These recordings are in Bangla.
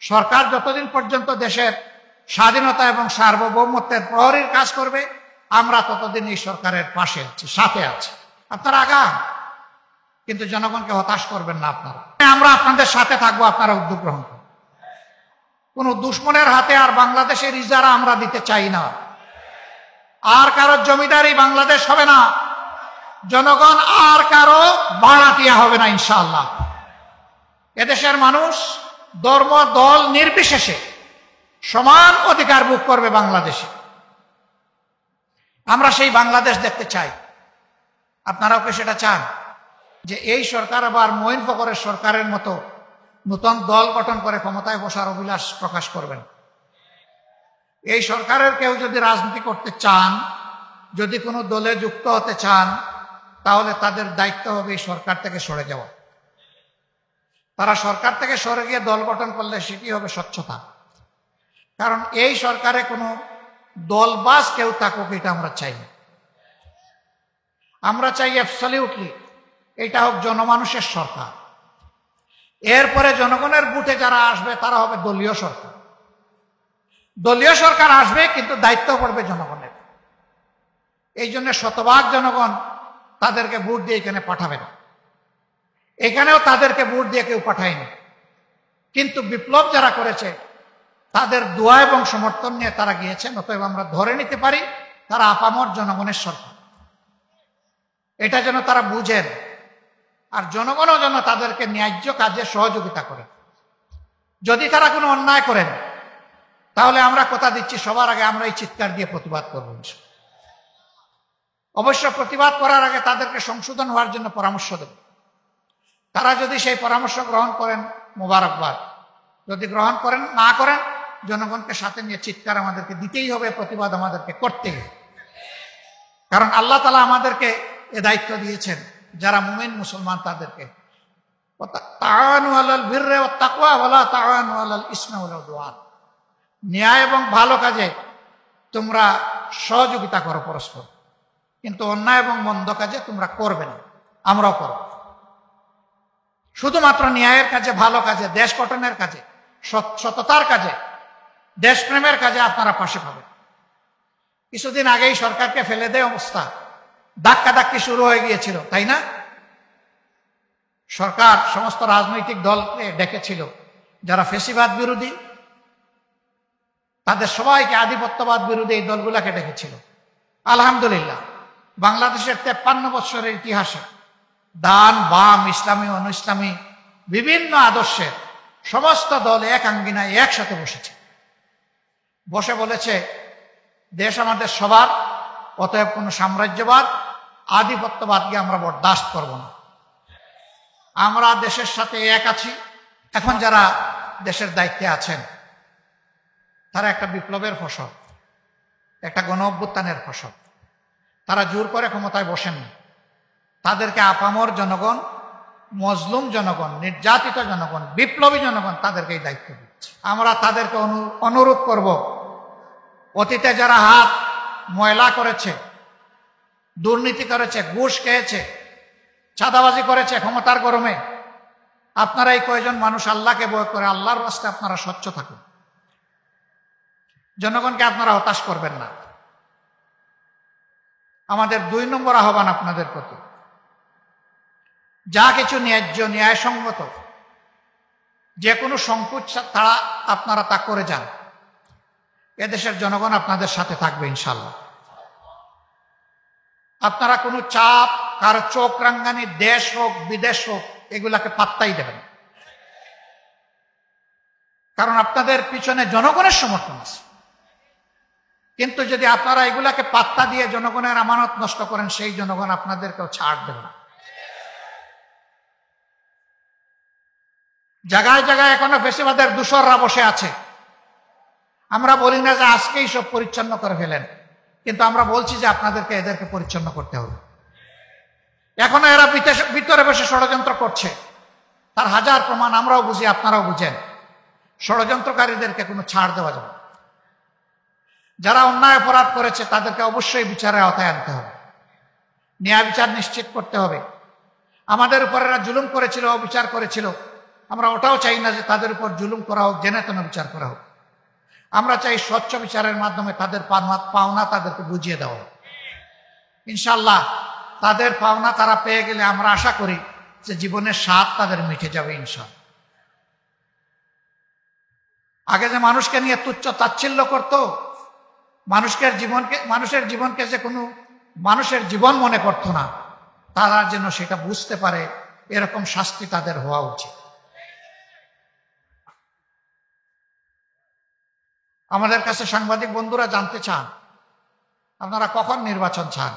সরকার যতদিন পর্যন্ত দেশের স্বাধীনতা এবং সার্বভৌমত্বের প্রহরীর কাজ করবে, আমরা ততদিন এই সরকারের পাশে আছি, সাথে আছি। আপনারা আগান, কিন্তু জনগণকে হতাশ করবেন না। আপনারা, আমরা আপনাদের সাথে থাকবো, আপনারা উদ্যোগ গ্রহণ করুন। কোন দুশ্মনের হাতে আর বাংলাদেশের ইজারা আমরা দিতে চাই না। আর কারো জমিদারি বাংলাদেশ হবে না, জনগণ আর কারো ভাড়াটিয়া হবে না ইনশাআল্লাহ। এদেশের মানুষ ধর্ম দল নির্বিশেষে সমান অধিকার ভোগ করবে বাংলাদেশে। আমরা সেই বাংলাদেশ দেখতে চাই। আপনারাও কি সেটা চান? যে এই সরকার আবার মঈন ফখরের সরকারের মতো নতুন দল গঠন করে ক্ষমতায় বসার অভিলাষ প্রকাশ করবেন? এই সরকারের কেউ যদি রাজনীতি করতে চান, যদি কোনো দলে যুক্ত হতে চান, তাহলে তাদের দায়িত্ব হবে এই সরকার থেকে সরে যাওয়া। তারা সরকার থেকে সরে গিয়ে দল গঠন করলে সেটি হবে স্বচ্ছতা। কারণ এই সরকারে কোনো দলবাজ কেউ থাকুক, এটা আমরা চাই না। আমরা চাই অ্যাবসলিউটলি এটা হোক জনমানুষের সরকার। এরপরে জনগণের বুথে যারা আসবে তারা হবে দলীয় সরকার। দলীয় সরকার আসবে, কিন্তু দায়িত্ব পড়বে জনগণের। এই জন্য শতভাগ জনগণ তাদেরকে ভোট দিয়ে এখানে পাঠাবে না। এখানেও তাদেরকে ভোট দিয়ে কেউ পাঠায়নি, কিন্তু বিপ্লব যারা করেছে তাদের দোয়া এবং সমর্থন নিয়ে তারা গিয়েছেন। অতএব আমরা ধরে নিতে পারি তারা আপামর জনগণের সরকার। এটা যেন তারা বুঝেন, আর জনগণও যেন তাদেরকে ন্যায্য কাজে সহযোগিতা করে। যদি তারা কোনো অন্যায় করেন, তাহলে আমরা কথা দিচ্ছি সবার আগে আমরা এই চিৎকার দিয়ে প্রতিবাদ করব। অবশ্য প্রতিবাদ করার আগে তাদেরকে সংশোধন হওয়ার জন্য পরামর্শ দেব। তারা যদি সেই পরামর্শ গ্রহণ করেন, মোবারকবাদ। যদি গ্রহণ করেন, না করেন, জনগণকে সাথে নিয়ে চিৎকার আমাদেরকে দিতেই হবে, প্রতিবাদ আমাদেরকে করতেই হবে। কারণ আল্লাহ তাআলা আমাদেরকে এ দায়িত্ব দিয়েছেন, যারা মুমিন মুসলমান তাদেরকে তাআওয়ানু আলাল বিররি ওয়াত তাকওয়া ওয়ালা তাআওয়ানু আলাল ইসমি ওয়াল উদওয়ান। ন্যায় এবং ভালো কাজে তোমরা সহযোগিতা করো পরস্পর, কিন্তু অন্যায় এবং মন্দ কাজে তোমরা করবে না। আমরাও করব। শুধুমাত্র ন্যায়ের কাজে, ভালো কাজে, দেশ গঠনের কাজে, সততার কাজে, দেশপ্রেমের কাজে আপনারা পাশে পাবেন। কিছুদিন আগেই সরকারকে ফেলে দেয় অবস্থা, ধাক্কাধাক্কি শুরু হয়ে গিয়েছিল, তাই না? সরকার সমস্ত রাজনৈতিক দলকে ডেকেছিল, যারা ফ্যাসিবাদ বিরোধী তাদের সবাইকে, আধিপত্যবাদ বিরোধী এই দলগুলাকে ডেকেছিল। আলহামদুলিল্লাহ, বাংলাদেশের 53 বছরের ইতিহাসে ডান বাম, ইসলামী অন ইসলামী বিভিন্ন আদর্শের সমস্ত দল এক আঙ্গিনায় একসাথে বসেছে। বসে বলেছে দেশ আমাদের সবার, অতএব কোনো সাম্রাজ্যবাদ, আধিপত্যবাদকে আমরা বরদাস্ত করব না। আমরা দেশের সাথে এক আছি। এখন যারা দেশের দায়িত্বে আছেন তারা একটা বিপ্লবের ফসল, একটা গণ অভ্যুত্থানের ফসল। তারা জোর করে ক্ষমতায় বসেননি। তাদেরকে আপামর জনগণ, মজলুম জনগণ, নির্যাতিত জনগণ, বিপ্লবী জনগণ তাদেরকে এই দায়িত্ব দিচ্ছে। আমরা তাদেরকে অনুরোধ করব, অতীতে যারা হাত ময়লা করেছে, দুর্নীতি করেছে, ঘুষ খেয়েছে, চাঁদাবাজি করেছে ক্ষমতার গরমে, আপনারা এই কয়েকজন মানুষ আল্লাহকে ভয় করে আল্লাহর রাস্তায় আপনারা স্বচ্ছ থাকুন। জনগণকে আপনারা হতাশ করবেন না। আমাদের 2 নম্বর আহ্বান আপনাদের প্রতি, যা কিছু ন্যায্য, ন্যায়সঙ্গত, যে কোনো সংকোচ ছাড়া আপনারা তা করে যান। এদেশের জনগণ আপনাদের সাথে থাকবে ইনশাআল্লাহ। আপনারা কোনো চাপ, কারো চোখ রাঙ্গানি, দেশ হোক বিদেশ হোক, এগুলাকে পাত্তাই দেবেন। কারণ আপনাদের পিছনে জনগণের সমর্থন আছে। কিন্তু যদি আপনারা এগুলাকে পাত্তা দিয়ে জনগণের আমানত নষ্ট করেন, সেই জনগণ আপনাদেরকেও ছাড় দেবে না। জায়গায় জায়গায় এখনো ফ্যাসিবাদের দূষররা বসে আছে। আমরা বলি না যে আজকেই সব পরিচ্ছন্ন করে ফেলেন, কিন্তু আমরা বলছি যে আপনাদেরকে এদেরকে পরিচ্ছন্ন করতে হবে। এখনো এরা ভিতরে বসে ষড়যন্ত্র করছে, তার হাজার প্রমাণ আমরাও বুঝি, আপনারাও বুঝেন। ষড়যন্ত্রকারীদেরকে কোনো ছাড় দেওয়া যাবে না। যারা অন্যায় অপরাধ করেছে তাদেরকে অবশ্যই বিচারের আওতায় আনতে হবে, ন্যায় বিচার নিশ্চিত করতে হবে। আমাদের উপর এরা জুলুম করেছিল, অবিচার করেছিল, আমরা ওটাও চাই না যে তাদের উপর জুলুম করা হোক, জেনে তেন বিচার করা হোক। আমরা চাই স্বচ্ছ বিচারের মাধ্যমে তাদের পাওনা তাদেরকে বুঝিয়ে দেওয়া। ইনশাআল্লাহ তাদের পাওনা তারা পেয়ে গেলে আমরা আশা করি যে জীবনের স্বাদ তাদের মিটে যাবে ইনশাআল্লাহ। আগে যে মানুষকে নিয়ে তুচ্ছ তাচ্ছিল্য করত, মানুষের জীবনকে যে কোনো মানুষের জীবন মনে করত না, তারা যেন সেটা বুঝতে পারে, এরকম শাস্তি তাদের হওয়া উচিত। আমাদের কাছে সাংবাদিক বন্ধুরা জানতে চান আপনারা কখন নির্বাচন চান।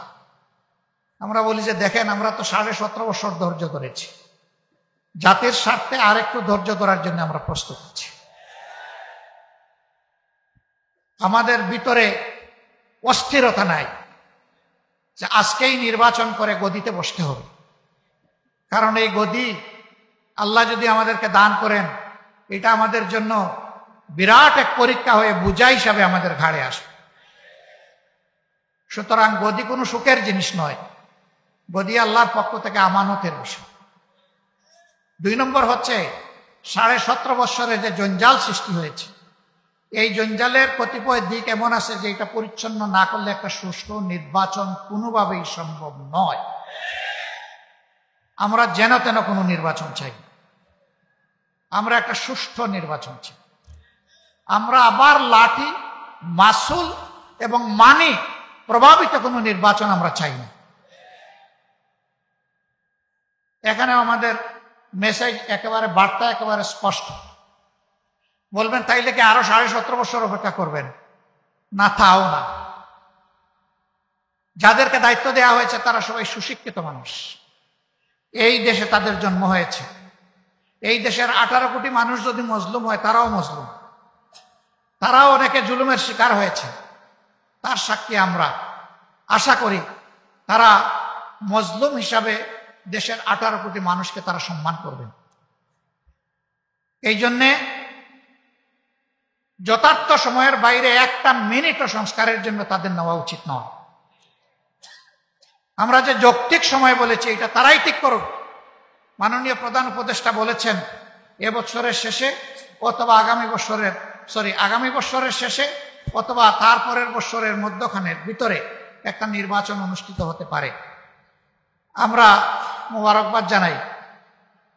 আমরা বলি যে দেখেন, আমরা তো 17.5 বছর ধৈর্য ধরেছি, জাতির স্বার্থে আরেকটু ধৈর্য ধরার জন্য আমরা প্রস্তুত আছি। আমাদের ভিতরে অস্থিরতা নাই যে আজকেই নির্বাচন করে গদিতে বসতে হবে, কারণ এই গদি আল্লাহ যদি আমাদেরকে দান করেন, এটা আমাদের জন্য বিরাট এক পরীক্ষা হয়ে বোঝা হিসাবে আমাদের ঘাড়ে আসবে। সুতরাং গদি কোনো সুখের জিনিস নয়, গদি আল্লাহর পক্ষ থেকে আমানতের বিষয়। 2 নম্বর হচ্ছে 17.5 বছরে যে জঞ্জাল সৃষ্টি হয়েছে, এই জঞ্জালের কতিপয় দিক এমন আছে যে এটা পরিচ্ছন্ন না করলে একটা সুষ্ঠু নির্বাচন কোনোভাবেই সম্ভব নয়। আমরা যেন তেন কোনো নির্বাচন চাই না, আমরা একটা সুষ্ঠু নির্বাচন চাই। আমরা আবার লাঠি, মাসুল এবং মানি প্রভাবিত কোনো নির্বাচন আমরা চাই না। এখানে আমাদের মেসেজ একেবারে, বার্তা একেবারে স্পষ্ট। বলবেন তাইলে কি আরো 17.5 বছর অপেক্ষা করবেন? না, তাও না। যাদেরকে দায়িত্ব দেওয়া হয়েছে তারা সবাই সুশিক্ষিত মানুষ, এই দেশে তাদের জন্ম হয়েছে। এই দেশের 18 কোটি মানুষ যদি মজলুম হয়, তারাও মজলুম, তারাও অনেকে জুলুমের শিকার হয়েছে, তার সাক্ষী আমরা। আশা করি তারা মজলুম হিসাবে দেশের 18 কোটি মানুষকে তারা সম্মান করবেন। এই জন্যে যথার্থ সময়ের বাইরে একটা মিনিটও সংস্কারের জন্য তাদের নেওয়া উচিত নয়। আমরা যে যৌক্তিক সময় বলেছি, এটা তারাই ঠিক করুক। মাননীয় প্রধান উপদেষ্টা বলেছেন এবছরের শেষে অথবা আগামী বছরের শেষে অথবা তারপরের বছরের মধ্যখানের ভিতরে একটা নির্বাচন অনুষ্ঠিত হতে পারে। আমরা মোবারকবাদ জানাই,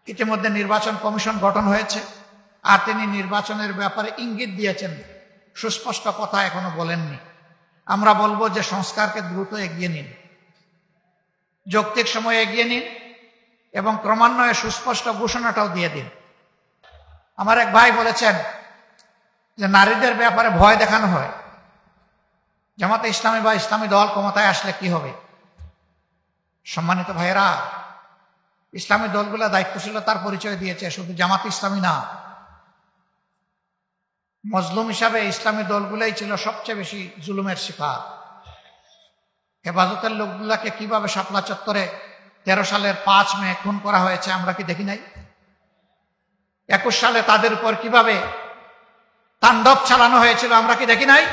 ইতিমধ্যে নির্বাচন কমিশন গঠন হয়েছে, আর তিনি নির্বাচনের ব্যাপারে ইঙ্গিত দিয়েছেন, সুস্পষ্ট কথা এখনো বলেননি। আমরা বলবো যে সংস্কারকে দ্রুত এগিয়ে নিন, যৌক্তিক সময়ে এগিয়ে নিন এবং ক্রমান্বয়ে সুস্পষ্ট ঘোষণাটাও দিয়ে দিন। আমার এক ভাই বলেছেন যে নারীদের ব্যাপারে ভয় দেখানো হয়, জামাতে ইসলামী বা ইসলামী দল ক্ষমতায় আসলে কি হবে। সম্মানিত ভাইয়েরা, ইসলামী দলগুলো দায়িত্বশীলতার পরিচয় দিয়েছে, শুধু জামাতে ইসলামী না। মজলুম হিসাবে ইসলামী দলগুলাই ছিল সবচেয়ে বেশি জুলুমের শিকার। হেফাজতের লোকগুলাকে কিভাবে শাপলা চত্বরে 13 সালের 5 মে খুন করা হয়েছে আমরা কি দেখি নাই? 21 সালে তাদের উপর কিভাবে তাণ্ডব চালানো হয়েছিল আমরা কি দেখি নাই?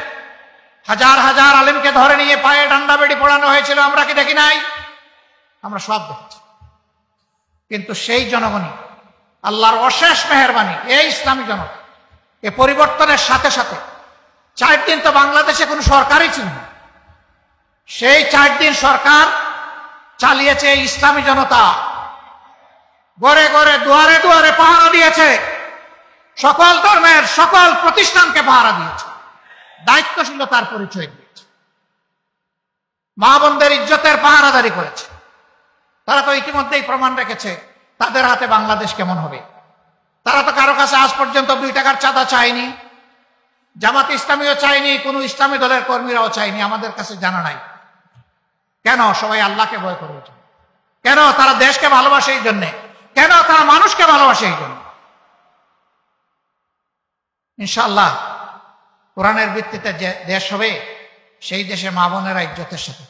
হাজার হাজার আলেমকে ধরে নিয়ে পায়ে ডান্ডা বেড়ি পড়ানো হয়েছিল আমরা কি দেখি নাই? আমরা সব দেখছি। কিন্তু সেই জনগণই, আল্লাহর অশেষ মেহেরবানি, এই ইসলামী জনতা এ পরিবর্তনের সাথে সাথে 4 দিন তো বাংলাদেশে কোনো সরকারই ছিল না, সেই 4 দিন সরকার চালিয়েছে এই ইসলামী জনতা। ঘরে ঘরে দুয়ারে দুয়ারে পাহারা দিয়েছে, সকল ধর্মের সকল প্রতিষ্ঠানকে পাহারা দিয়েছে, দায়িত্বশীলতার পরিচয় দিয়েছে, মা বোনদের ইজ্জতের পাহারাদারি করেছে। তারা তো ইতিমধ্যেই প্রমাণ রেখেছে তাদের হাতে বাংলাদেশ কেমন হবে। তারা তো কারো কাছে আজ পর্যন্ত 2 টাকার চাঁদা চায়নি, জামাত ইসলামীও চায়নি, কোনো ইসলামী দলের কর্মীরাও চায়নি, আমাদের কাছে জানা নাই। কেন? সবাই আল্লাহকে ভয় করে। কেন? তারা দেশকে ভালোবাসে এই জন্যে। কেন? তারা মানুষকে ভালোবাসে এই জন্য। ইনশাআল্লাহ কোরআনের ভিত্তিতে যে দেশ হবে, সেই দেশে মা বোনেরা ইজ্জতের সাথে।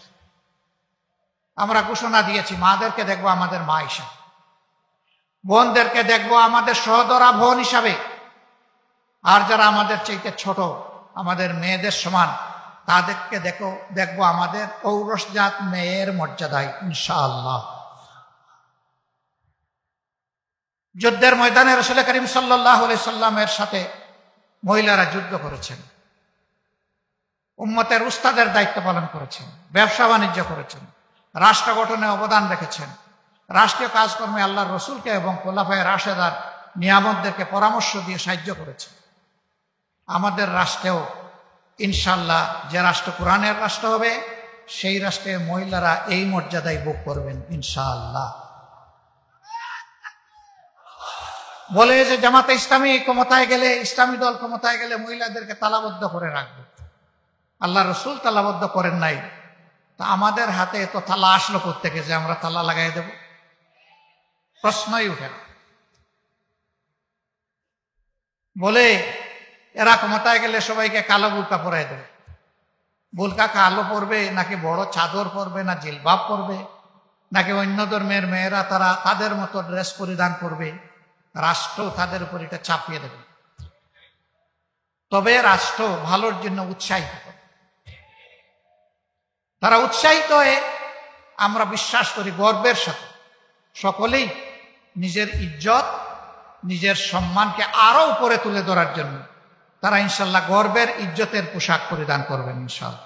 আমরা ঘোষণা দিয়েছি, মাদেরকে দেখবো আমাদের মা হিসাবে, বোনদেরকে দেখবো আমাদের সহদরা বোন হিসাবে, আর যারা আমাদের চাইতে ছোট, আমাদের মেয়েদের সমান, তাদেরকে দেখবো আমাদের ঔরসজাত মেয়ের মর্যাদায় ইনশাআল্লাহ। যুদ্ধের ময়দানে রাসূল করিম সাল্লাল্লাহু আলাইহি সাল্লামের সাথে মহিলারা যুদ্ধ করেছেন, উম্মতের উস্তাদের দায়িত্ব পালন করেছেন, ব্যবসা বাণিজ্য করেছেন, রাষ্ট্র গঠনে অবদান রেখেছেন, রাষ্ট্রীয় কাজকর্মে আল্লাহর রসুলকে এবং খোলাফায়ে রাশেদার নিয়ামতদেরকে পরামর্শ দিয়ে সাহায্য করেছেন। আমাদের রাষ্ট্রেও ইনশাআল্লাহ যে রাষ্ট্র কোরআনের রাষ্ট্র হবে, সেই রাষ্ট্রে মহিলারা এই মর্যাদায় ভোগ করবেন ইনশাআল্লাহ। বলে যে জামাতে ইসলামী ক্ষমতায় গেলে, ইসলামী দল ক্ষমতায় গেলে মহিলাদেরকে তালাবদ্ধ করে রাখবে। আল্লাহ রসুল তালাবদ্ধ করেন নাই, তা আমাদের হাতে এত তালা আসলো কোত্থেকে যে আমরা তালা লাগাই দেব? প্রশ্নই উঠে না। বলে এরা ক্ষমতায় গেলে সবাইকে কালো বুরকা পরাই দেবে। বুরকা কালো পরবে নাকি বড় চাদর পরবে, না জিলবাব পরবে, নাকি অন্য ধর্মের মেয়েরা তারা তাদের মতো ড্রেস পরিধান করবে, রাষ্ট্র তাদের উপর এটা চাপিয়ে দেবে। তবে রাষ্ট্র ভালোর জন্য উৎসাহিত করে, তারা উৎসাহিত হয়ে আমরা বিশ্বাস করি গর্বের সাথে সকলেই নিজের ইজ্জত, নিজের সম্মানকে আরো উপরে তুলে ধরার জন্য তারা ইনশাল্লাহ গর্বের ইজ্জতের পোশাক পরিধান করবেন ইনশাল্লাহ।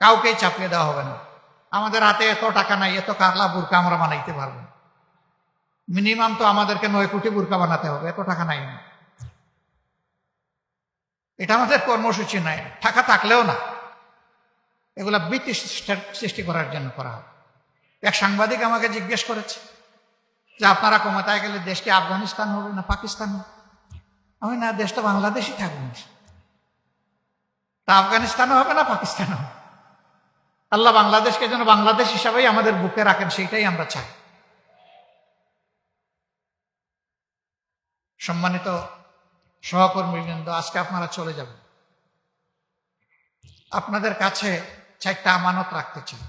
কাউকেই চাপিয়ে দেওয়া হবে না। আমাদের হাতে এত টাকা নাই, এত কালা বুরকা আমরা বানাইতে পারবো না। মিনিমাম তো আমাদেরকে 9 কোটি বুরকা বানাতে হবে, এত টাকা নাই না। এটা আমাদের কর্মসূচি নাই, টাকা থাকলেও না। এগুলা ভীতি সৃষ্টি করার জন্য করা হবে। এক সাংবাদিক আমাকে জিজ্ঞেস করেছে যে আপনারা ক্ষমতায় গেলে দেশকে আফগানিস্তান হবে না পাকিস্তান হবে? আমি না, দেশটা বাংলাদেশই থাকবে, তা আফগানিস্তানও হবে না পাকিস্তানও হবে। আল্লাহ বাংলাদেশকে যেন বাংলাদেশ হিসাবেই আমাদের বুকে রাখেন, সেইটাই আমরা চাই। সম্মানিত সহকর্মীবৃন্দ, আজকে আপনারা চলে যাবেন। আপনাদের কাছে 4টা আমানত রাখতে চাই।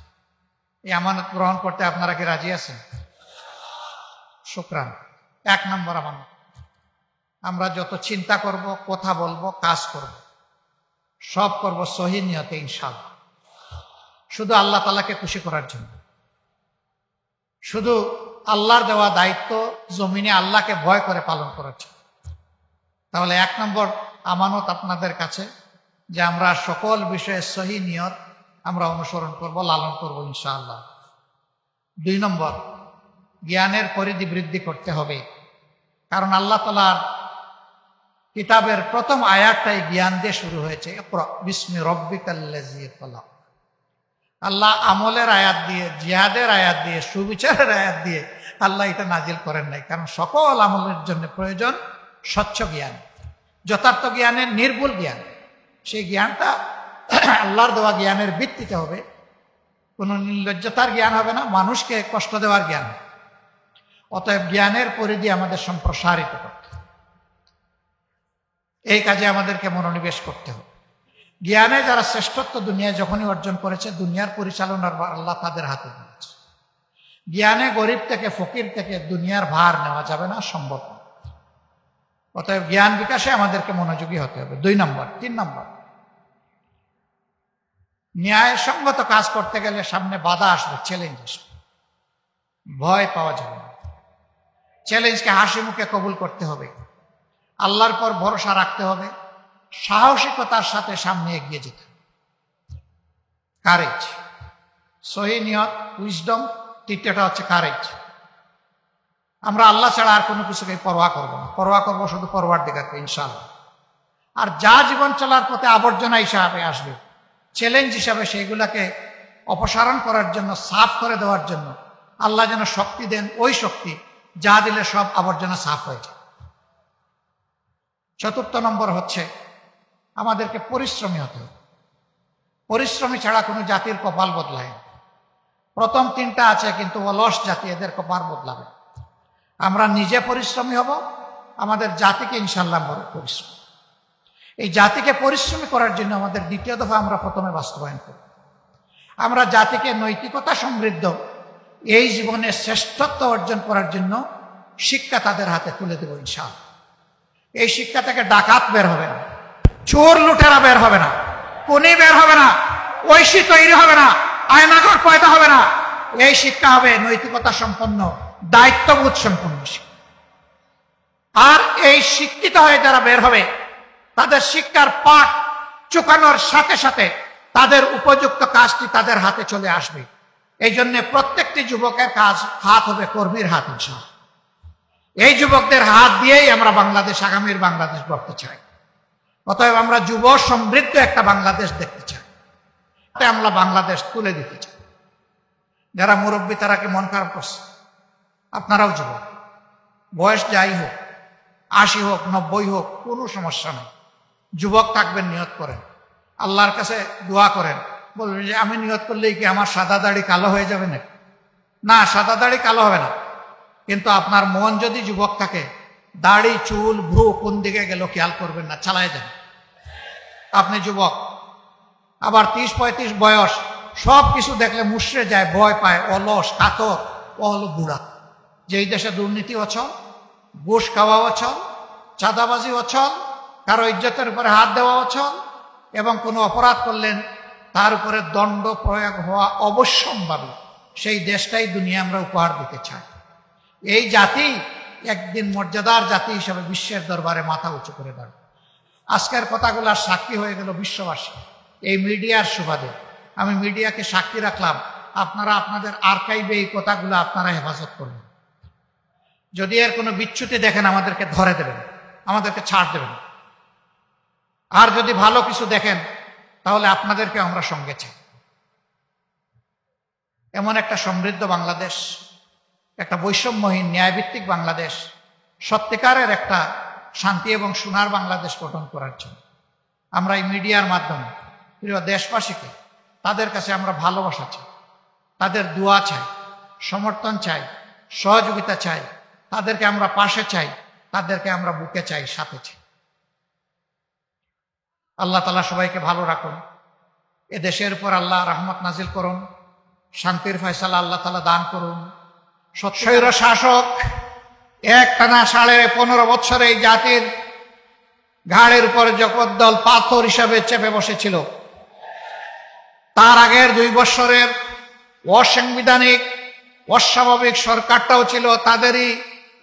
এই আমানত গ্রহণ করতে আপনারা কি রাজি আছেন? শুকরান। 1 নম্বর আমানত, আমরা যত চিন্তা করব, কথা বলবো, কাজ করব, সব করব সহি নিয়তে ইনশাআল্লাহ, শুধু আল্লাহ তাআলাকে খুশি করার জন্য। শুধু আল্লাহর দেওয়া দায়িত্ব জমিনে আল্লাহকে ভয় করে পালন করার জন্য। তাহলে 1 নম্বর আমানত আপনাদের কাছে, যে আমরা সকল বিষয়ে সহি নিয়ত আমরা অনুসরণ করব, লালন করব ইনশাআল্লাহ। 2 নম্বর, জ্ঞানের পরিধি বৃদ্ধি করতে হবে, কারণ আল্লাহ তাআলার কিতাবের প্রথম আয়াতটাই জ্ঞান দিয়ে শুরু হয়েছে, ইকরা বিসমি রব্বিকাল্লাযী খলাক। আল্লাহ আমলের আয়াত দিয়ে, জিহাদের আয়াত দিয়ে, সুবিচারের আয়াত দিয়ে আল্লাহ এটা নাজিল করেন নাই, কারণ সকল আমলের জন্য প্রয়োজন স্বচ্ছ জ্ঞান, যথার্থ জ্ঞানের নির্ভুল জ্ঞান। সেই জ্ঞানটা আল্লাহর দেওয়া জ্ঞানের ভিত্তিতে হবে, কোন নির্লজ্জতার জ্ঞান হবে না, মানুষকে কষ্ট দেওয়ার জ্ঞান। অতএব জ্ঞানের পরিধি আমাদের সম্প্রসারিত করতে হবে, এই কাজে আমাদেরকে মনোনিবেশ করতে হবে। জ্ঞানে যারা শ্রেষ্ঠত্ব দুনিয়ায় যখনই অর্জন করেছে, দুনিয়ার পরিচালনার আল্লাহ তাদের হাতে দিয়েছে। জ্ঞানে গরিব থেকে, ফকির থেকে দুনিয়ার ভার নেওয়া যাবে না, সম্ভব না। অতএব জ্ঞান বিকাশে আমাদেরকে মনোযোগী হতে হবে। 2 নম্বর। 3 নম্বর, ন্যায়সঙ্গত কাজ করতে গেলে সামনে বাধা আসবে, চ্যালেঞ্জ আসবে, ভয় পাওয়া যাবে না। চ্যালেঞ্জকে হাসি মুখে কবুল করতে হবে, আল্লাহর পর ভরসা রাখতে হবে, সাহসিকতার সাথে সামনে এগিয়ে যেতে হবে। কারেজ, সহি নিয়ত, উইজডম। 3টা হচ্ছে কারেজ। আমরা আল্লাহ ছাড়া আর কোনো কিছুকে পরোয়া করব না, পরোয়া করব শুধু পরওয়ারদিগারকে ইনশাআল্লাহ। আর যা জীবন চলার পথে আবর্জনা হিসাবে আসবে, চ্যালেঞ্জ হিসাবে, সেইগুলাকে অপসারণ করার জন্য, সাফ করে দেওয়ার জন্য আল্লাহ যেন শক্তি দেন, ওই শক্তি যা দিলে সব আবর্জনা সাফ হয়ে যায়। 4 নম্বর হচ্ছে আমাদেরকে পরিশ্রমী হতে হবে। পরিশ্রমী ছাড়া কোনো জাতির কপাল বদলায় না। প্রথম 3টা আছে, কিন্তু অলস জাতি, এদের কপাল বদলাবে। আমরা নিজে পরিশ্রমী হব, আমাদের জাতিকে ইনশাআল্লাহ পরিশ্রম। এই জাতিকে পরিশ্রমী করার জন্য আমাদের 2য় দফা আমরা প্রথমে বাস্তবায়ন করব। আমরা জাতিকে নৈতিকতা সমৃদ্ধ এই জীবনে শ্রেষ্ঠত্ব অর্জন করার জন্য শিক্ষা তাদের হাতে তুলে দেব ইনশাআল্লাহ। এই শিক্ষা থেকে ডাকাত বের হবে না, চোর লুটেরা বের হবে না, খুনি বের হবে না, ঐশী তৈরি হবে না, আয়নাঘর পয়দা হবে না। এই শিক্ষা হবে নৈতিকতা সম্পন্ন, দায়িত্ববোধ সম্পন্ন শিক্ষা। আর এই শিক্ষিত হয়ে যারা বের হবে তাদের শিক্ষার পাঠ চুকানোর সাথে সাথে তাদের উপযুক্ত কাজটি তাদের হাতে চলে আসবে। এই জন্য প্রত্যেকটি যুবকের কাজ হাত হবে কর্মীর হাত। ইনশাআল্লাহ এই যুবকদের হাত দিয়েই আমরা বাংলাদেশ, আগামীর বাংলাদেশ গড়তে চাই। অতএব আমরা যুব সমৃদ্ধ একটা বাংলাদেশ দেখতে চাই, আমরা বাংলাদেশ তুলে দিতে চাই। যারা মুরব্বী তারা কি মন খারাপ করছে? আপনারাও যুবক, বয়স যাই হোক, 80 হোক, 90 হোক, কোনো সমস্যা নেই। যুবক থাকবেন, নিয়ত করেন, আল্লাহর কাছে দোয়া করেন, বলবেন যে আমি নিয়ত করলেই কি আমার সাদা দাড়ি কালো হয়ে যাবে নাকি? না, সাদা দাড়ি কালো হবে না, কিন্তু আপনার মন যদি যুবক থাকে, দাড়ি চুল ভ্রু কোন দিকে গেল খেয়াল করবেন না, চালায় যান। আপনি যুবক, আবার 30-35 বয়স, সব কিছু দেখলে মুষড়ে যায়, ভয় পায়, অলস, কাতর, ও হলো বুড়া। যেই দেশে দুর্নীতি অচল, ঘুষ খাওয়া অচল, চাঁদাবাজি অচল, কারো ইজ্জতের উপরে হাত দেওয়া অচল, এবং কোনো অপরাধ করলেন তার উপরে দণ্ড প্রয়োগ হওয়া অবশ্যম্ভাবী, সেই দেশটাই দুনিয়া আমরা উপহার দিতে চাই। এই জাতি একদিন মর্যাদার জাতি হিসেবে বিশ্বের দরবারে মাথা উঁচু করে দাঁড়াবে। আজকের কথাগুলার সাক্ষী হয়ে গেল বিশ্ববাসী এই মিডিয়ার সুবাদে। আমি মিডিয়াকে সাক্ষী রাখলাম, আপনারা আপনাদের আর্কাইভে এই কথাগুলো আপনারা হেফাজত করবেন। যদি এর কোনো বিচ্যুতি দেখেন আমাদেরকে ধরে দেবেন, আমাদেরকে ছাড় দেবেন। আর যদি ভালো কিছু দেখেন তাহলে আপনাদেরকে আমরা সঙ্গে চাই। এমন একটা সমৃদ্ধ বাংলাদেশ, একটা বৈষম্যহীন ন্যায়ভিত্তিক বাংলাদেশ, সত্যিকারের একটা শান্তি এবং সোনার বাংলাদেশ গঠন করার জন্য আমরা এই মিডিয়ার মাধ্যমে প্রিয় দেশবাসীকে, তাদের কাছে আমরা ভালোবাসা চাই, তাদের দোয়া চাই, সমর্থন চাই, সহযোগিতা চাই, তাদেরকে আমরা পাশে চাই, তাদেরকে আমরা বুকে চাই, সাথে চাই। আল্লাহ তাআলা সবাইকে ভালো রাখুন, এ দেশের উপর আল্লাহ রহমত নাজিল করুন, শান্তির ফয়সালা আল্লাহ তাআলা দান করুন। স্বৈর শাসক একটানা 15.5 বছর এই জাতির ঘাড়ের উপর জগদ্দল পাথর হিসাবে চেপে বসেছিল। তার আগের 2 বছরের অসাংবিধানিক অস্বাভাবিক সরকারটাও ছিল তাদেরই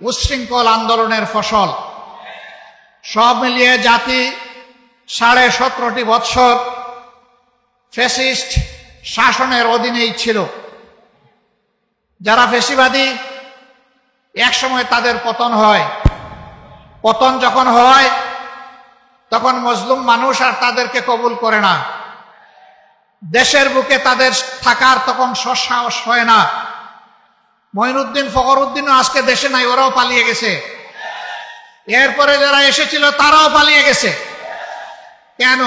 উচ্ছৃঙ্খল আন্দোলনের ফসল। সব মিলিয়ে জাতি 17.5 বছর ফ্যাসিস্ট শাসনের অধীনেই ছিল। যারা ফ্যাসিবাদী, এক সময় তাদের পতন হয়। পতন যখন হয় তখন মজলুম মানুষ আর তাদেরকে কবুল করে না। দেশের বুকে তাদের থাকার তখন সাহস হয় না। মঈনুদ্দিন ফখরুদ্দিনও আজকে দেশে নাই, ওরাও পালিয়ে গেছে। এরপরে যারা এসেছিল তারাও পালিয়ে গেছে। কেন?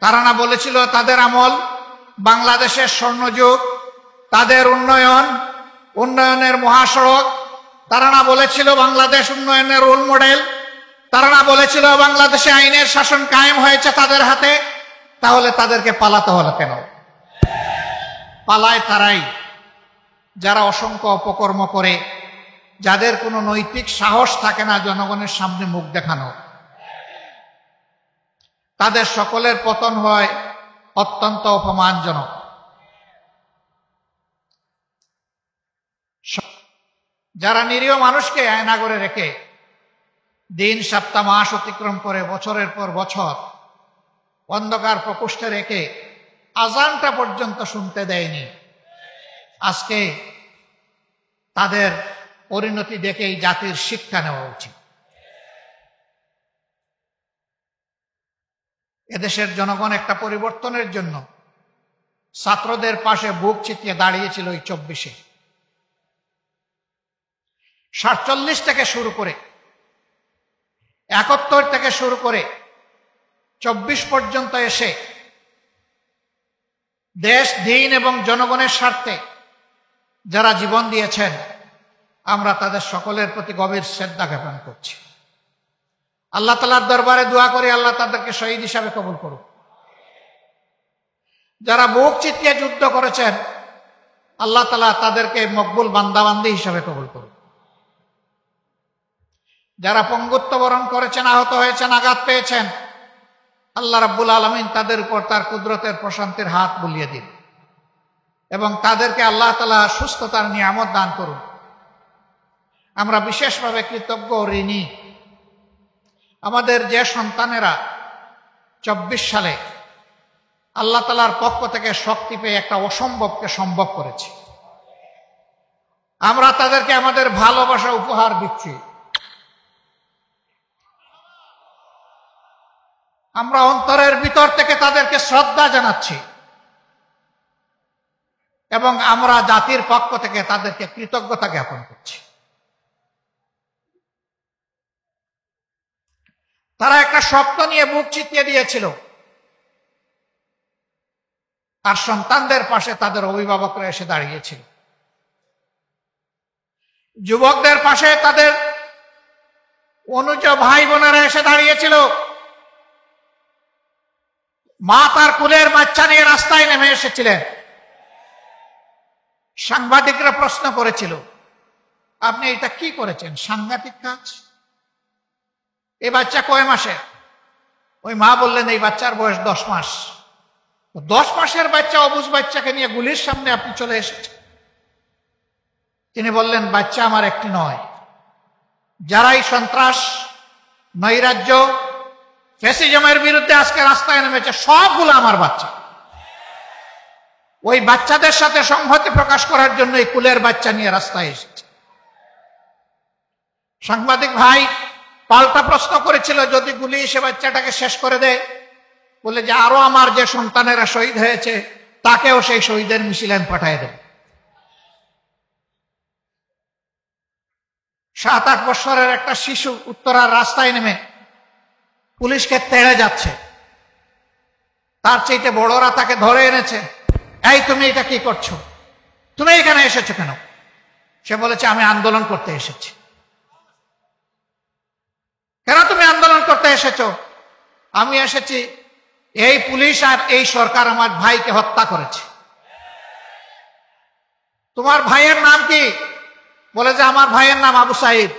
তারা না বলেছিল তাদের আমল বাংলাদেশের স্বর্ণযুগ, তাদের উন্নয়নের মহাসড়ক, তারা না বলেছিল বাংলাদেশ উন্নয়নের রোল মডেল, তারা না বলেছিল বাংলাদেশে আইনের শাসন কায়েম হয়েছে তাদের হাতে? তাহলে তাদেরকে পালাতে হলো কেন? পালায় তারাই যারা অসংখ্য অপকর্ম করে, যাদের কোনো নৈতিক সাহস থাকে না জনগণের সামনে মুখ দেখানো। তাদের সকলের পতন হয় অত্যন্ত অপমানজনক। যারা নিরীহ মানুষকে আয়না করে রেখে দিন সপ্তাহ মাস অতিক্রম করে বছরের পর বছর অন্ধকার প্রকোষ্ঠে রেখে আজানটা পর্যন্ত শুনতে দেয়নি, আজকে তাদের পরিণতি দেখেই জাতির শিক্ষা নেওয়া উচিত। এদেশের জনগণ একটা পরিবর্তনের জন্য ছাত্রদের পাশে বুক চিতিয়ে দাঁড়িয়েছিল এই 24-এ। 47 থেকে শুরু করে 71 থেকে শুরু করে 24 পর্যন্ত এসে দেশ, দিন এবং জনগণের স্বার্থে যারা জীবন দিয়েছেন, আমরা তাদের সকলের প্রতি গভীর শ্রদ্ধা জ্ঞাপন করছি। আল্লাহ তাআলার দরবারে দোয়া করি আল্লাহ তাদেরকে শহীদ হিসাবে কবুল করুন। যারা বুক চিতিয়ে যুদ্ধ করেছেন, আল্লাহ তাআলা তাদেরকে মকবুল বান্দাবান্দি হিসাবে কবুল করুন। যারা পঙ্গুত্ব বরণ করেছেন, আহত হয়েছেন, আঘাত পেয়েছেন, আল্লাহ রাব্বুল আলামিন তাদের উপর তার কুদরতের প্রশান্তির হাত বুলিয়ে দিন এবং তাদেরকে আল্লাহ তাআলা সুস্থতার নিয়ামত দান করুন। আমরা বিশেষভাবে কৃতজ্ঞ ঋণী আমাদের যে সন্তানেরা 24 সালে আল্লাহ তাআলার পক্ষ থেকে শক্তি পেয়ে একটা অসম্ভবকে সম্ভব করেছে, আমরা তাদেরকে আমাদের ভালোবাসা উপহার দিচ্ছি। আমরা অন্তরের ভিতর থেকে তাদেরকে শ্রদ্ধা জানাচ্ছি এবং আমরা জাতির পক্ষ থেকে তাদেরকে কৃতজ্ঞতা জ্ঞাপন করছি। তারা একটা স্বপ্ন নিয়ে বুক চিতিয়ে দিয়েছিল, আর সন্তানদের পাশে তাদের অভিভাবকরা এসে দাঁড়িয়েছিল, যুবকদের পাশে তাদের অনুজ ভাই বোনেরা এসে দাঁড়িয়েছিল, মা তার কুলের বাচ্চা নিয়ে রাস্তায় নেমে এসেছিলেন। সাংবাদিকরা প্রশ্ন করেছিল, আপনি এটা কি করেছেন? সাংঘাতিক কাজ। এই বাচ্চা কয় মাসে? ওই মা বললেন, এই বাচ্চার বয়স 10 মাস। 10 মাসের বাচ্চা, অবুঝ বাচ্চাকে নিয়ে গুলির সামনে আপনি চলে এসেছেন। তিনি বললেন, বাচ্চা আমার একটি নয়, যারাই সন্ত্রাস, নৈরাজ্য, ফ্যাসিজমের বিরুদ্ধে আজকে রাস্তায় নেমেছে, সবগুলো আমার বাচ্চা। ওই বাচ্চাদের সাথে সংহতি প্রকাশ করার জন্য এই কুলের বাচ্চা নিয়ে রাস্তায় এসেছে। সাংবাদিক ভাই পাল্টা প্রশ্ন করেছিল, যদি গুলি এসে বাচ্চাটাকে শেষ করে দেয়, বলে যে আরো আমার যে সন্তানেরা শহীদ হয়েছে তাকেও সেই শহীদের মিছিলে পাঠিয়ে দেবে। 7-8 বছরের একটা শিশু উত্তরার রাস্তায় নেমে পুলিশকে তেড়ে যাচ্ছে, তার চাইতে বড়রা তাকে ধরে এনেছে, এই তুমি এটা কি করছো, তুমি এখানে এসেছো কেন? সে বলেছে, আমি আন্দোলন করতে এসেছি। কেন তুমি আন্দোলন করতে এসেছো? আমি এসেছি, এই পুলিশ আর এই সরকার আমার ভাইকে হত্যা করেছে। তোমার ভাইয়ের নাম কি? বলে যে আমার ভাইয়ের নাম আবু সাইদ।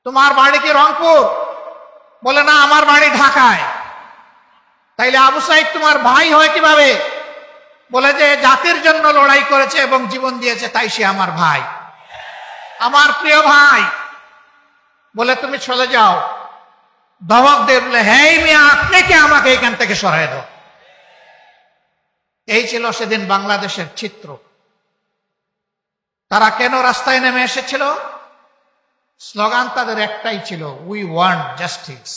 তোমার বাড়ি কি রংপুর? বলে না, আমার বাড়ি ঢাকায়। তাইলে আবু সাইদ তোমার ভাই হয় কিভাবে? বলে যে জাতির জন্য লড়াই করেছে এবং জীবন দিয়েছে, তাই সে আমার ভাই, আমার প্রিয় ভাই। বলে তুমি চলে যাও। ধমক দিয়ে বলে, হ্যাঁ মিয়া, আপনি কি আমাকে এখান থেকে সরাই দাও। এই ছিল সেদিন বাংলাদেশের চিত্র। তারা কেন রাস্তায় নেমে এসেছিল? স্লোগান তাদের একটাই ছিল, উই ওয়ান্ট জাস্টিস।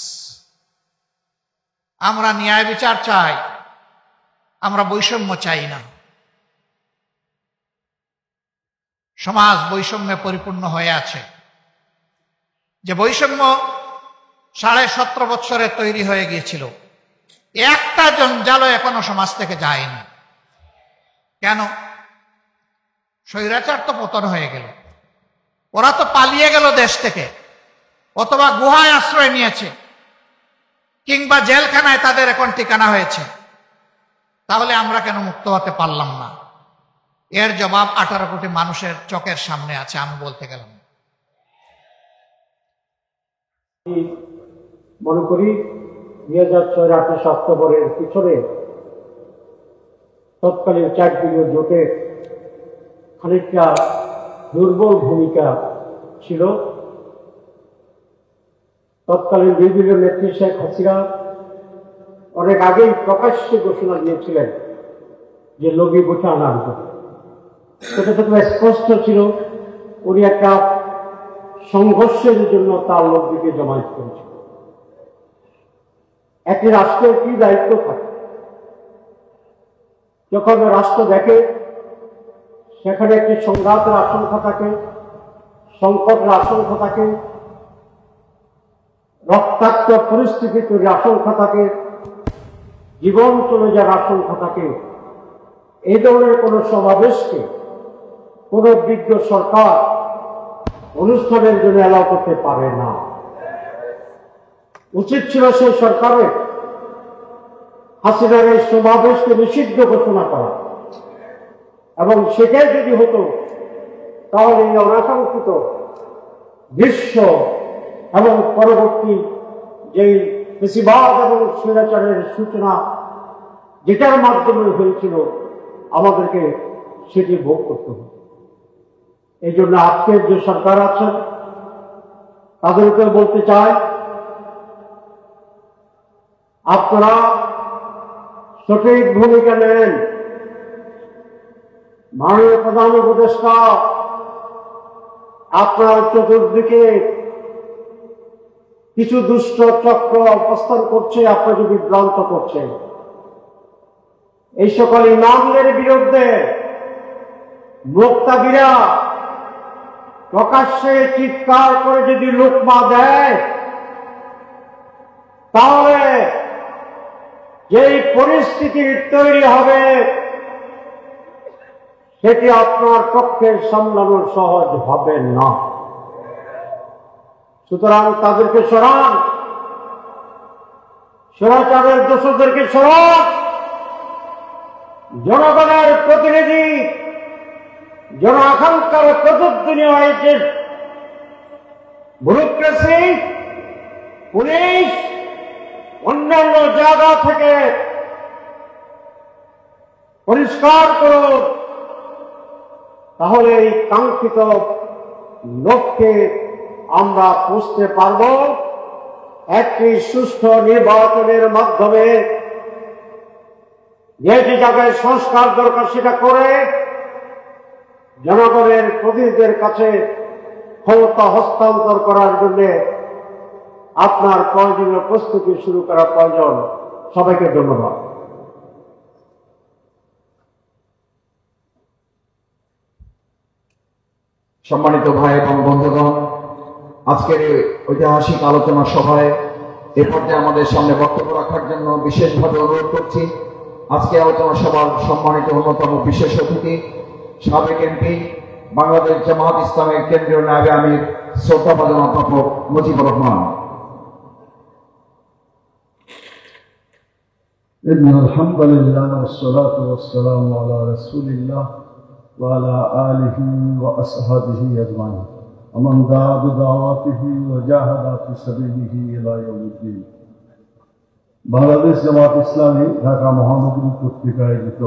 আমরা ন্যায় বিচার চাই, আমরা বৈষম্য চাই না। সমাজ বৈষম্যে পরিপূর্ণ হয়ে আছে, যে বৈষম্য 17.5 বছরে তৈরি হয়ে গিয়েছিল, একটা জঞ্জালও এখনো সমাজ থেকে যায়নি। কেন? স্বৈরাচার তো পতন হয়ে গেল, ওরা তো পালিয়ে গেল দেশ থেকে, অথবা গুহায় আশ্রয় নিয়েছে, কিংবা জেলখানায় তাদের এখন ঠিকানা হয়েছে। তাহলে আমরা কেন মুক্ত হতে পারলাম না? এর জবাব 18 কোটি মানুষের চোখের সামনে আছে, আমি বলতে গেলাম। মনে করি 2006-8 অক্টোবরের পিছনে তৎকালীন 4 দলীয় জোটের খানিকটা দুর্বল ভূমিকা ছিল। তৎকালীন বিভিন্ন নেত্রী শেখ হাসিনা অনেক আগেই প্রকাশ্যে ঘোষণা দিয়েছিলেন যে লগি গোটা আনার জন্য। সেটা তো স্পষ্ট ছিল, উনি একটা সংঘর্ষের জন্য তার লোকদিকে জমায়েত করেছিল। একটি রাষ্ট্রের কি দায়িত্ব থাকে? যখন রাষ্ট্র দেখে সেখানে একটি সংঘাতের আশঙ্কা থাকে, সংকটের আশঙ্কা থাকে, রক্তাক্ত পরিস্থিতি তৈরির আশঙ্কা থাকে, জীবন চলে যাওয়ার আশঙ্কা থাকে, এই ধরনের কোনো সমাবেশকে কোনো বিজ্ঞ সরকার অনুষ্ঠানের জন্য এলাও করতে পারে না। উচিত ছিল সেই সরকারের হাসিনার এই সমাবেশকে নিষিদ্ধ ঘোষণা করা, এবং সেটাই যদি হতো তাহলে এই অনাকাঙ্ক্ষিত বিশ্ব এবং পরবর্তী যেই ফ্যাসিবাদ এবং স্বৈরাচারের সূচনা যেটার মাধ্যমে হয়েছিল, আমাদেরকে সেটি ভোগ করতে হবে। এই জন্য আজকের যে সরকার আছেন তাদেরকে বলতে চাই, আপনারা সঠিক ভূমিকা নেন। মাননীয় প্রধান উপদেষ্টা আপনার চতুর্দিকে কিছু দুষ্ট চক্র অবস্থান করছে, আপনাকে বিভ্রান্ত করছে। এই সকল ইমামদের বিরুদ্ধে মুক্তাদিরা প্রকাশ্যে চিৎকার করে যদি লুকমা দেয়, তাহলে যেই পরিস্থিতি তৈরি হবে সেটি আপনার পক্ষে সামলানো সহজ হবে না। সুতরাং তাদেরকে সরান, স্বৈরাচারের দোষদেরকে সরান। জনগণের প্রতিনিধি, জন আকাঙ্ক্ষার প্রতিদ্বন্দ্বী হয়েছে ব্যুরোক্রেসি, পুলিশ, অন্যান্য জায়গা থেকে পরিষ্কার করুন, তাহলে এই কাঙ্ক্ষিত লক্ষ্যে আমরা পৌঁছতে পারব। একটি সুষ্ঠু নির্বাচনের মাধ্যমে যেটি জায়গায় সংস্কার দরকার সেটা করে জনগণের প্রতিনিধিদের কাছে ক্ষমতা হস্তান্তর করার জন্য আপনার প্রয়োজনীয় প্রস্তুতি শুরু করা প্রয়োজন। সবাইকে ধন্যবাদ। সম্মানিত ভাই এবং বন্ধুগণ, আজকের এই ঐতিহাসিক আলোচনা সভায় এ পর্যায়ে আমাদের সামনে বক্তব্য রাখার জন্য বিশেষভাবে অনুরোধ করছি আজকে আলোচনা সভার সম্মানিত অন্যতম বিশেষ অতিথি, সাবেক এমপি, বাংলাদেশ জামাত ইসলামের কেন্দ্রীয় নায়েবে আমির শ্রদ্ধাভাজন অধ্যাপক মুজিবুর রহমান। আলহামদুলিল্লাহ ওয়াসসালাতু ওয়াসসালামু আলা রাসূলিল্লাহ ওয়া আলা আলিহি ওয়া আসহাবিহি আজমাইন। ومن دعا بدعوته وجاهد في سبيله إلى يوم الدين। বাংলাদেশ জামাত ইসলামী ঢাকা মহানগরী কর্তৃক আয়োজিত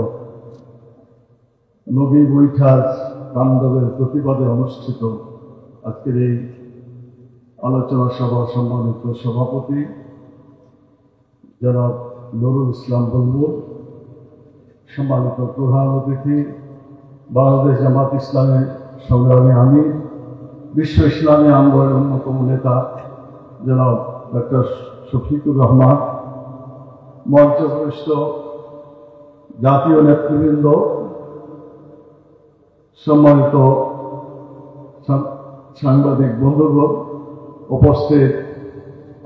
নবী বৈঠার তাণ্ডবের প্রতিবাদে অনুষ্ঠিত আজকের এই আলোচনা সভা সম্মানিত সভাপতি জনাব নুরুল ইসলাম বুলবুল, সম্মানিত প্রধান অতিথি বাংলাদেশ জামাত ইসলামের সংগ্রামী আমির, বিশ্ব ইসলামী আন্দোলনের অন্যতম নেতা জনাব ডক্টর শফিকুর রহমান, মঞ্চপ্রবিষ্ট জাতীয় নেতৃবৃন্দ, সম্মানিত সাংবাদিক বন্ধুগণ, উপস্থিত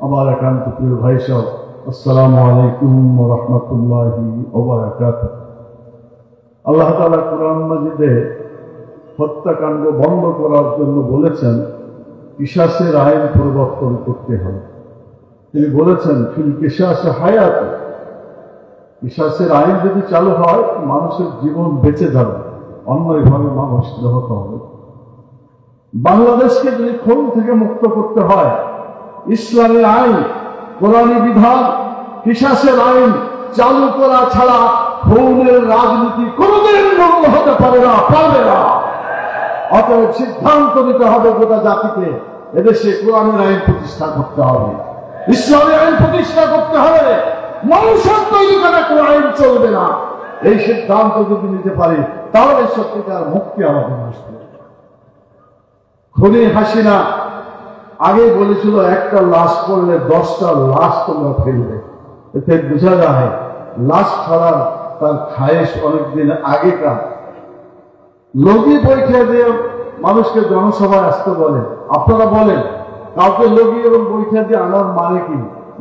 আমার একান্ত প্রিয় ভাই সব, আসসালামু আলাইকুম ওয়া রাহমাতুল্লাহি ওয়া বারাকাতুহু। আল্লাহ তাআলা কোরআন মাজিদে হত্যাকাণ্ড বন্ধ করার জন্য বলেছেন কিসাসের আইন পরিবর্তন করতে হবে। তিনি বলেছেন ফিল কিসাসে হায়াত, কিসাসের আইন যদি চালু হয় মানুষের জীবন বেঁচে যাবে, অন্যভাবে মানুষ নিহত হবে। বাংলাদেশকে যদি খুন থেকে মুক্ত করতে হয় ইসলামী আইন, কোরআনী বিধান, কিসাসের আইন চালু করা ছাড়া খুনের রাজনীতি কোনদিন বন্ধ হতে পারে না, পারবে না। অতএব সিদ্ধান্ত নিতে হবে গোটা জাতিকে এদেশে কোরআনের আইন প্রতিষ্ঠা করতে হবে, ইসলামী আইন প্রতিষ্ঠা করতে হবে। মানুষের তৈরি করে কোন আইন চলবে না। এই সিদ্ধান্ত যদি নিতে পারি তাহলে সত্যিকার মুক্তি আমাদের আসবে। খুনি হাসিনা আগে বলেছিল একটা লাশ পড়লে 10টা লাশ তোমরা ফেলবে। এতে বোঝা যায় লাশ ছাড়ার তার খায়েশ অনেকদিন আগেকার। লগি বৈঠা দিয়ে মানুষকে জনসভায় আসতে বলে, আপনারা বলেন কাউকে লগি এবং বৈঠা দিয়ে আনার মানে কি?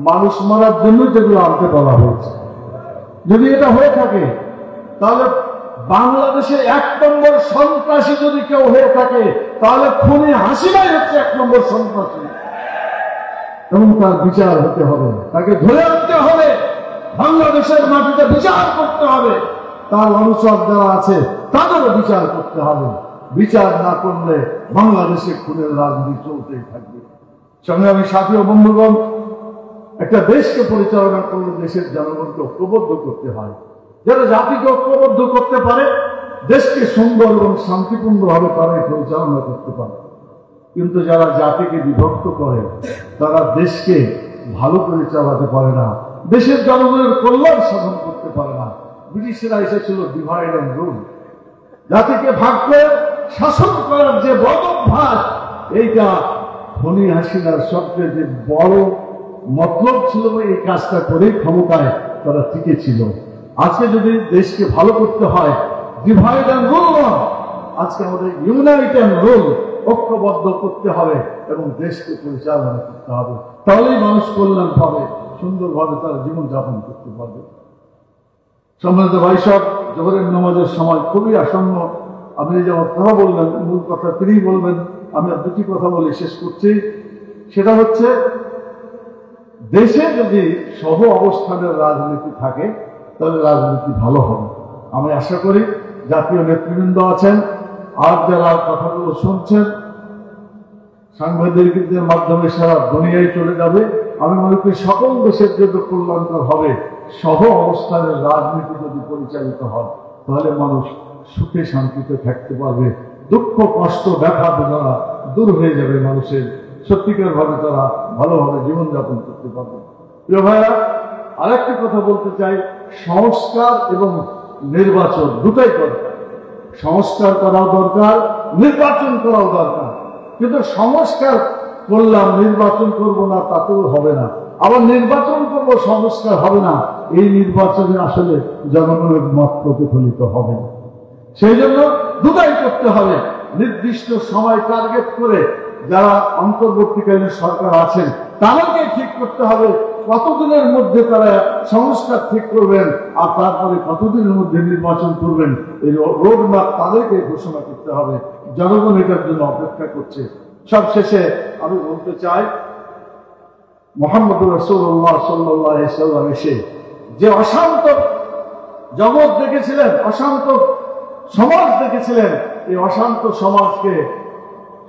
মানুষ মারার জন্যই যেগুলো আনতে বলা হয়েছে। যদি এটা হয়ে থাকে তাহলে বাংলাদেশে 1 নম্বর সন্ত্রাসী যদি কেউ হয়ে থাকে তাহলে খুনি হাসিনাই হচ্ছে 1 নম্বর সন্ত্রাসী, এবং তার বিচার হতে হবে, তাকে ধরে আনতে হবে, বাংলাদেশের মাটিতে বিচার করতে হবে, তার অনুসর যারা আছে তাদেরও বিচার করতে হবে। বিচার না করলে বাংলাদেশে খুনের রাজনীতি চলতেই থাকবে। সংগ্রামী সাথী ও বন্ধুগণ, একটা দেশকে পরিচালনা করলে দেশের জনগণকে ঐক্যবদ্ধ করতে হয়। যারা জাতিকে ঐক্যবদ্ধ করতে পারে দেশকে সুন্দর এবং শান্তিপূর্ণভাবে তারাই পরিচালনা করতে পারে। কিন্তু যারা জাতিকে বিভক্ত করে তারা দেশকে ভালো করে চালাতে পারে না, দেশের জনগণের কল্যাণ সাধন করতে পারে না। ব্রিটিশরা এসেছিল ডিভাইড অ্যান্ড রুল, জাতিকে ভাগ করে শাসন করার যে বদ অভ্যাস, এইটা ধনী হাসিনার সবচেয়ে বড় মতলব ছিল। এই কাজটা করেই ক্ষমতায় তারা টিকে ছিল। আজকে যদি দেশকে ভালো করতে হয়, ডিভাইড অ্যান্ড রুল নয়, আজকে আমাদের ইউনাইট অ্যান্ড রুল, ঐক্যবদ্ধ করতে হবে এবং দেশকে পরিচালনা করতে হবে। তাহলেই মানুষ কল্যাণ পাবে, সুন্দরভাবে তারা জীবনযাপন করতে পারবে। সম্মানিত ভাই সব, জোহরের নামাজের সময় খুবই আসন্ন। আপনি যেমন কথা বললেন, মূল কথা তিনি বলবেন, আমি দুটি কথা বলে শেষ করছি। সেটা হচ্ছে, দেশে যদি সহ অবস্থানের রাজনীতি থাকে তাহলে রাজনীতি ভালো হবে। আমি আশা করি জাতীয় নেতৃবৃন্দ আছেন আর যারা কথাগুলো শুনছেন, সাংবাদিকদের মাধ্যমে সারা দুনিয়ায় চলে যাবে। আমি মনে করি সকল দেশের জন্য কল্যাণকর হবে সহ অবস্থানের রাজনীতি যদি পরিচালিত হয়, তাহলে মানুষ সুখে শান্তিতে থাকতে পারবে, দুঃখ কষ্ট ব্যথা বেদনা দূর হয়ে যাবে মানুষের, সত্যিকার ভাবে তারা ভালোভাবে জীবনযাপন করতে পারবে। প্রিয় ভাইরা, আরেকটি কথা বলতে চাই, সংস্কার এবং নির্বাচন দুটাই দরকার। সংস্কার করাও দরকার, নির্বাচন করাও দরকার। কিন্তু সংস্কার করলাম, নির্বাচন করব না, তাতেও হবে না। আবার নির্বাচন করব, সংস্কার হবে না, এই নির্বাচনে আসলে জনগণের মত প্রতিফলিত হবে না। সেই জন্য দুটাই করতে হবে। নির্দিষ্ট সময় টার্গেট করে যারা অন্তর্বর্তীকালীন সরকার আছেন তাদেরকে ঠিক করতে হবে কতদিনের মধ্যে তারা সংস্কার ঠিক করবেন, আর তারপরে কতদিনের মধ্যে নির্বাচন করবেন। এই রোড ম্যাপ তাদেরকে ঘোষণা করতে হবে। জনগণ এটার জন্য অপেক্ষা করছে। সবশেষে আমি বলতে চাই, মুহাম্মদ রাসূলুল্লাহ সাল্লাল্লাহু আলাইহি সাল্লাম এসে যে অশান্ত জগৎ দেখেছিলেন, অশান্ত সমাজ দেখেছিলেন, এই অশান্ত সমাজকে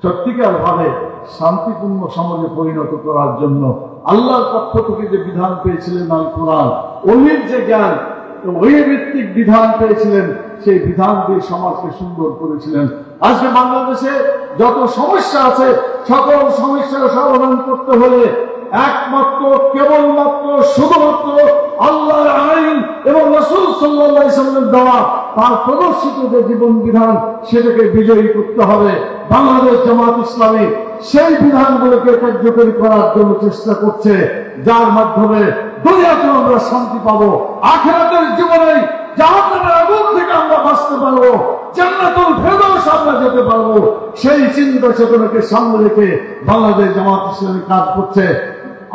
সত্যিকার ভাবে শান্তিপূর্ণ সমাজে পরিণত করার জন্য আল্লাহর পক্ষ থেকে যে বিধান পেয়েছিলেন আল কোরআন, ওহির যে জ্ঞান, ওহি ভিত্তিক বিধান পেয়েছিলেন, সেই বিধান দিয়ে সমাজকে সুন্দর করেছিলেন। আজকে বাংলাদেশে যত সমস্যা আছে, সকল সমস্যার সমাধান করতে হলে একমাত্র কেবলমাত্র শুধুমাত্র আল্লাহর আইন এবং রাসূল সাল্লাল্লাহু আলাইহি ওয়াসাল্লামের দেওয়া তার প্রদর্শিত যে জীবন বিধান, সেটাকে বিজয়ী করতে হবে। বাংলাদেশ জামাত ইসলামী সেই বিধানগুলোকে কার্যকরী করার জন্য চেষ্টা করছে, যার মাধ্যমে দুনিয়াতে আমরা শান্তি পাবো, আখিরাতের জীবনে জাহান্নামের আগুন থেকে আমরা বাঁচতে পারবো, জান্নাতুল ফেরদৌস আমরা যেতে পারবো। সেই চিন্তা চেতনাকে সামনে রেখে বাংলাদেশ জামাত ইসলামী কাজ করছে।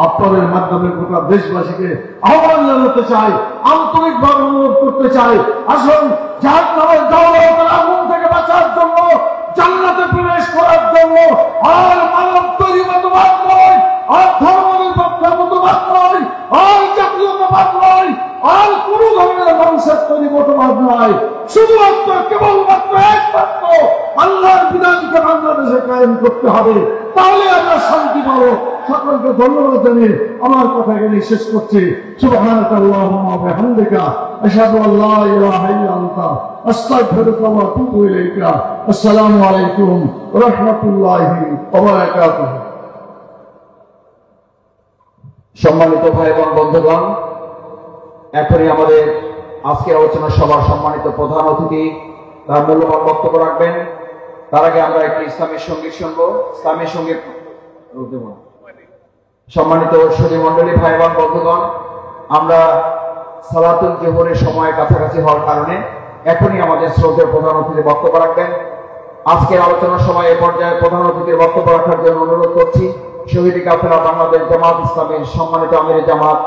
আপনাদের মাধ্যমে গোটা দেশবাসীকে আহ্বান জানাতে চাই, আন্তরিকভাবে অনুরোধ করতে চাই, আসুন জাহান্নামের জ্বালাতনের আগুন থেকে বাঁচার জন্য, জান্নাতে প্রবেশ করার জন্য আর মানব তৈরি মতবাদ নয়, আর ধর্মনিরপেক্ষ মতবাদ নয়, আর জাতীয়তাবাদ নয়, আর কোন ধরনের মানুষের তৈরি মতবাদ নয়, শুধুমাত্র কেবলমাত্র একমাত্র আল্লাহর বিধানকে বাংলাদেশে কায়েম করতে হবে। তাহলে আমরা শান্তি পাবো। সকলকে ধন্যবাদ জানিয়ে আমার কথা এখানে শেষ করছি। সুবহানাকাল্লাহুম্মা ওয়া বিহামদিকা আশহাদু আল্লা ইলাহা ইল্লা আনতা আস্তাগফিরুকা ওয়া আতুবু ইলাইকা। আসসালামু আলাইকুম ওয়া রাহমাতুল্লাহি ওয়া বারাকাতুহু। সম্মানিত ভাই এবং বন্ধুগণ, এখনই আমাদের আজকের আলোচনা সভার সম্মানিত প্রধান অতিথি তার মূল্যবান বক্তব্য রাখবেন। তার আগে আমরা একটি ইসলামী সঙ্গীত শুনবো। ইসলামী সঙ্গীত সম্মানিত সুধী মন্ডলী, ভাই এবং বন্ধুগণ, আমরা সালাতুল জোহরের সময় কাছাকাছি হওয়ার কারণে এখনই আমাদের শ্রদ্ধেয় প্রধান অতিথি বক্তব্য রাখবেন। আজকের আলোচনার সময় এ পর্যায়ে প্রধান অতিথির বক্তব্য রাখার জন্য অনুরোধ করছি শহীদ কাফেলা বাংলাদেশ জামাত ইসলামীর সম্মানিত আমির জামাত